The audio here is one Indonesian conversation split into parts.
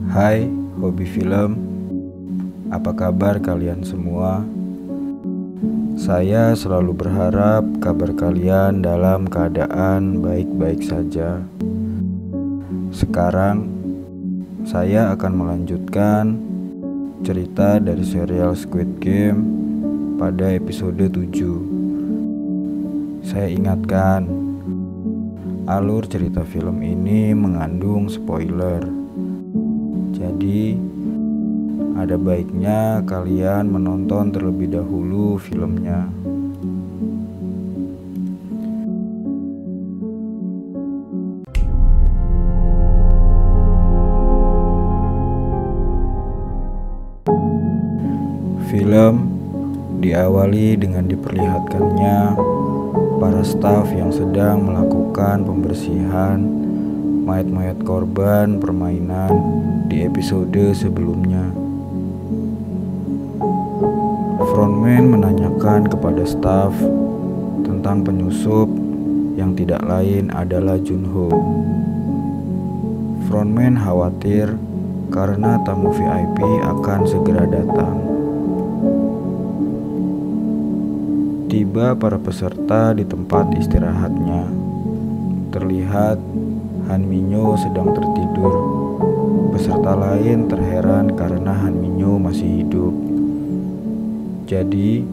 Hai, hobi film. Apa kabar kalian semua? Saya selalu berharap kabar kalian dalam keadaan baik-baik saja. Sekarang, saya akan melanjutkan cerita dari serial Squid Game pada episode 7. Saya ingatkan, alur cerita film ini mengandung spoiler. Jadi, ada baiknya kalian menonton terlebih dahulu filmnya. Film diawali dengan diperlihatkannya para staf yang sedang melakukan pembersihan mayat-mayat korban permainan di episode sebelumnya. Frontman menanyakan kepada staf tentang penyusup yang tidak lain adalah Junho. Frontman khawatir karena tamu VIP akan segera datang. Tiba para peserta di tempat istirahatnya. Terlihat Han Minyo sedang tertidur. Peserta lain terheran karena Han Minyo masih hidup. Jadi,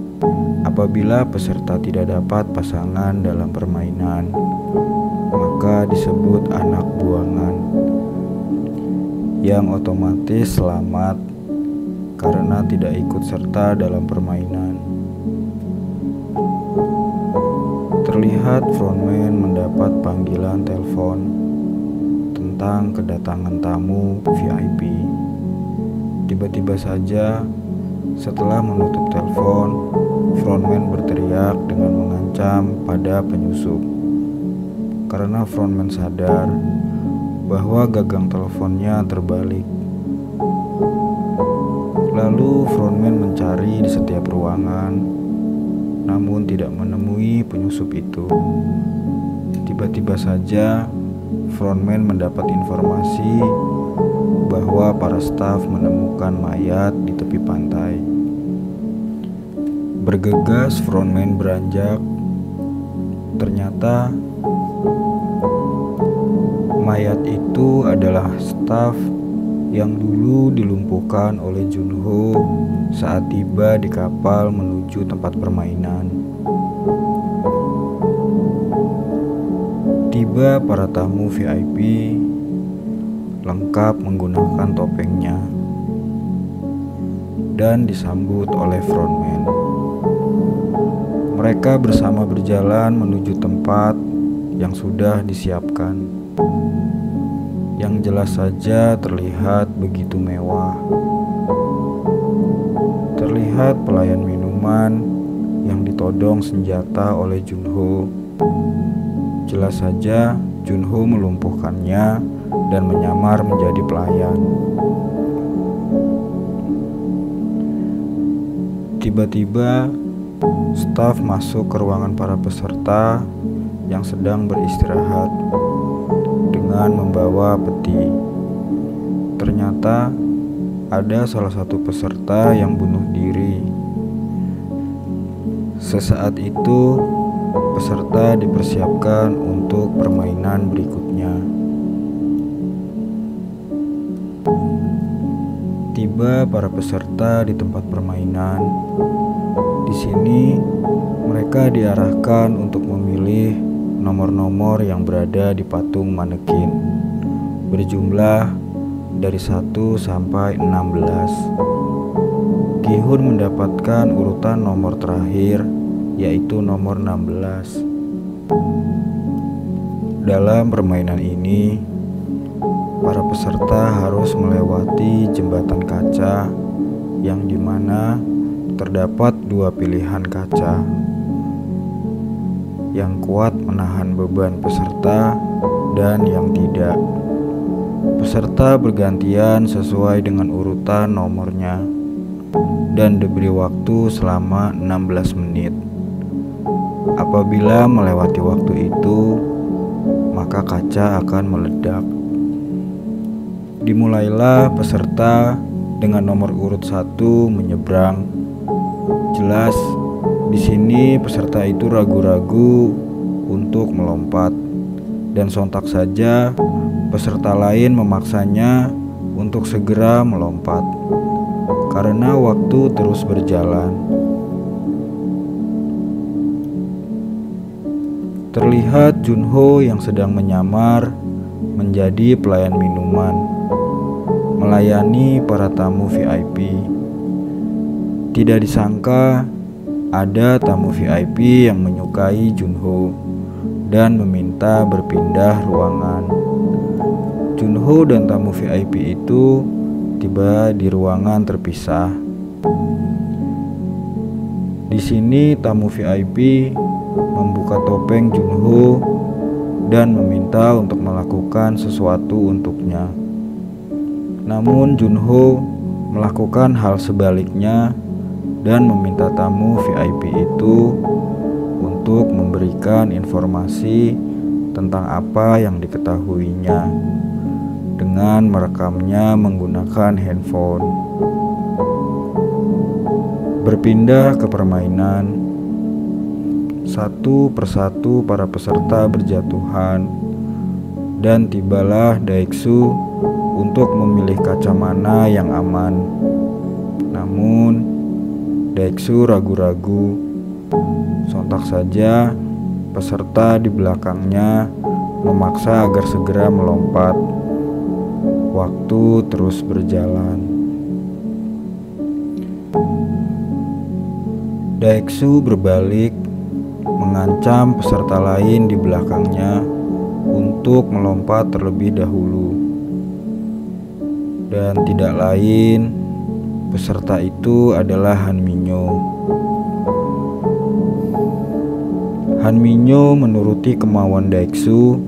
apabila peserta tidak dapat pasangan dalam permainan, maka disebut anak buangan, yang otomatis selamat karena tidak ikut serta dalam permainan. Terlihat frontman mendapat panggilan telepon tentang kedatangan tamu VIP. Tiba-tiba saja, setelah menutup telepon, frontman berteriak dengan mengancam pada penyusup. Karena frontman sadar bahwa gagang teleponnya terbalik. Lalu frontman mencari di setiap ruangan, namun tidak menemui penyusup itu. Tiba-tiba saja frontman mendapat informasi bahwa para staf menemukan mayat di tepi pantai. Bergegas frontman beranjak. Ternyata mayat itu adalah staf yang dulu dilumpuhkan oleh Junho saat tiba di kapal menuju tempat permainan. Tiba para tamu VIP lengkap menggunakan topengnya dan disambut oleh frontman. Mereka bersama berjalan menuju tempat yang sudah disiapkan, yang jelas saja terlihat begitu mewah. Terlihat pelayan minuman yang ditodong senjata oleh Junho. Jelas saja Junho melumpuhkannya dan menyamar menjadi pelayan. Tiba-tiba staf masuk ke ruangan para peserta yang sedang beristirahat dengan membawa peti. Ternyata ada salah satu peserta yang bunuh diri. Sesaat itu peserta dipersiapkan untuk permainan berikutnya. Tiba para peserta di tempat permainan. Di sini mereka diarahkan untuk memilih nomor-nomor yang berada di patung manekin, berjumlah dari 1 sampai 16. Gi-hun mendapatkan urutan nomor terakhir, yaitu nomor 16. Dalam permainan ini, para peserta harus melewati jembatan kaca yang dimana terdapat 2 pilihan kaca yang kuat menahan beban peserta dan yang tidak. Peserta bergantian sesuai dengan urutan nomornya dan diberi waktu selama 16 menit. Apabila melewati waktu itu, maka kaca akan meledak. Dimulailah peserta dengan nomor urut 1 menyeberang. Jelas di sini peserta itu ragu-ragu untuk melompat, dan sontak saja peserta lain memaksanya untuk segera melompat karena waktu terus berjalan. Terlihat Junho yang sedang menyamar menjadi pelayan minuman, melayani para tamu VIP. Tidak disangka ada tamu VIP yang menyukai Junho dan meminta berpindah ruangan. Junho dan tamu VIP itu tiba di ruangan terpisah. Di sini tamu VIP membuka topeng Junho dan meminta untuk melakukan sesuatu untuknya. Namun Junho melakukan hal sebaliknya dan meminta tamu VIP itu untuk memberikan informasi tentang apa yang diketahuinya dengan merekamnya menggunakan handphone. Berpindah ke permainan, satu persatu para peserta berjatuhan dan tibalah Daeksu untuk memilih kaca mana yang aman. Namun Daeksu ragu-ragu. Sontak saja peserta di belakangnya memaksa agar segera melompat. Waktu terus berjalan. Daeksu berbalik mengancam peserta lain di belakangnya untuk melompat terlebih dahulu. Dan tidak lain, peserta itu adalah Han Minyo. Han Minyo menuruti kemauan Daeksu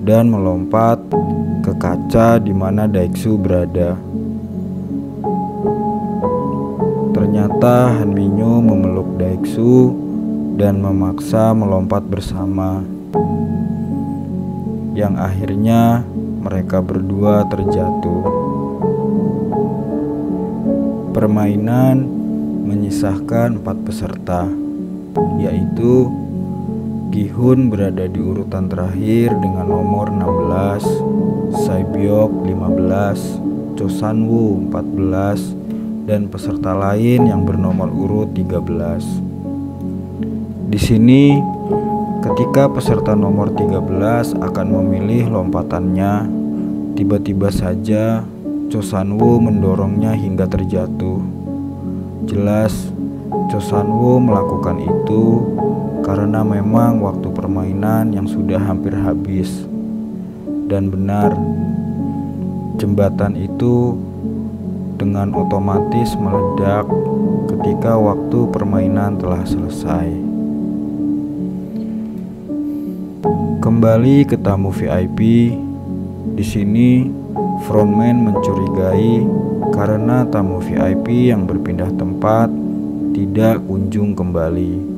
dan melompat ke kaca di mana Daeksu berada. Ternyata Han Minyo memeluk Daeksu dan memaksa melompat bersama, yang akhirnya mereka berdua terjatuh. Permainan menyisahkan 4 peserta, yaitu Gi-hun berada di urutan terakhir dengan nomor 16, Sae-byok 15, Cho San-woo 14, dan peserta lain yang bernomor urut 13. Di sini, ketika peserta nomor 13 akan memilih lompatannya, tiba-tiba saja Cho San-woo mendorongnya hingga terjatuh. Jelas, Cho San-woo melakukan itu karena memang waktu permainan yang sudah hampir habis. Dan benar, jembatan itu dengan otomatis meledak ketika waktu permainan telah selesai. Kembali ke tamu VIP. Di sini frontman mencurigai karena tamu VIP yang berpindah tempat tidak kunjung kembali.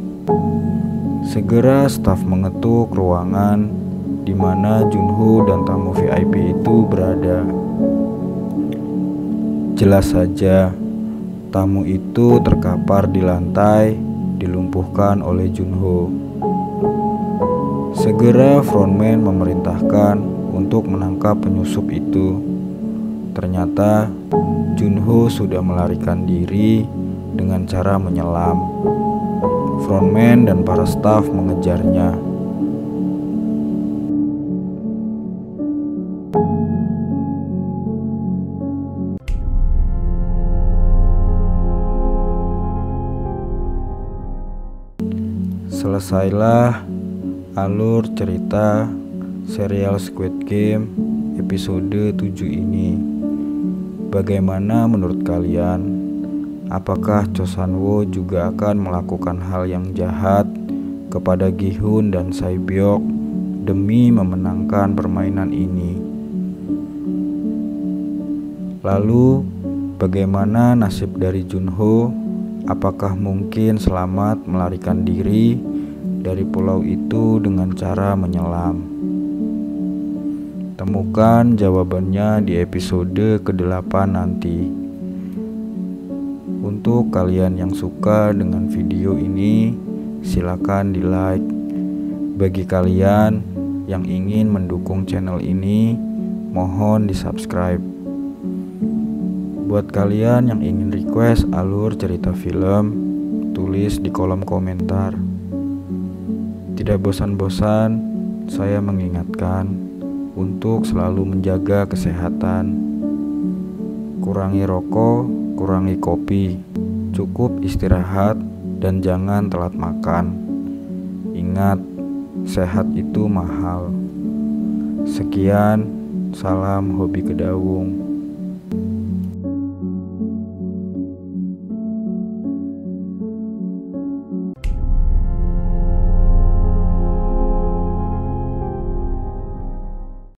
Segera staf mengetuk ruangan di mana Junho dan tamu VIP itu berada. Jelas saja, tamu itu terkapar di lantai, dilumpuhkan oleh Junho. Segera frontman memerintahkan untuk menangkap penyusup itu. Ternyata Junho sudah melarikan diri dengan cara menyelam. Frontman dan para staf mengejarnya. Selesailah alur cerita serial Squid Game episode 7 ini. Bagaimana menurut kalian? Apakah Cho San-woo juga akan melakukan hal yang jahat kepada Gi-hun dan Sae-byok demi memenangkan permainan ini? Lalu, bagaimana nasib dari Junho? Apakah mungkin selamat melarikan diri dari pulau itu dengan cara menyelam? Temukan jawabannya di episode ke-8 nanti. Untuk kalian yang suka dengan video ini, silakan di-like. Bagi kalian yang ingin mendukung channel ini, mohon di-subscribe. Buat kalian yang ingin request alur cerita film, tulis di kolom komentar. Tidak bosan-bosan, saya mengingatkan untuk selalu menjaga kesehatan. Kurangi rokok, kurangi kopi, cukup istirahat, dan jangan telat makan. Ingat, sehat itu mahal. Sekian, salam hobi kedawung.